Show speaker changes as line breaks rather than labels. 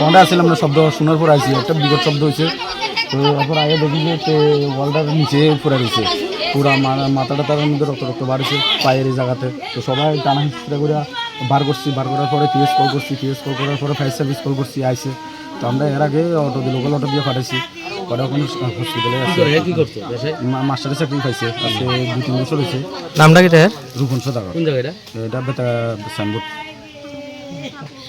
কোনটা আসলে আমরা শব্দ শোনার পর আইছি একটা বিকট শব্দ হয়েছে। তো তারপর আগে দেখি যে ওয়ালটার নিচে পড়ে রয়েছে, পুরা মাথাটা তার মধ্যে রক্ত রক্ত বাড়ছে পায়ের এই জায়গাতে। তো সবাই টানা হিস্ট্রা করে বার করছি, বার করার পরে পিএস কল করছি, পিএস কল করার পরে ফায়ার সার্ভিস কল করছি, আইসে। তো আমরা এর আগে অটো দিয়ে লোকাল অটো দিয়ে পাঠাইছি, পরে এখন হসপিটালে আছে। মাস্টারের চাকরি পাইছে, আজকে 2-3 বছর হয়েছে।
নামটা কি?
রূপন সদাগর।
কোন জায়গায়?
এটা সাইনবোর্ড।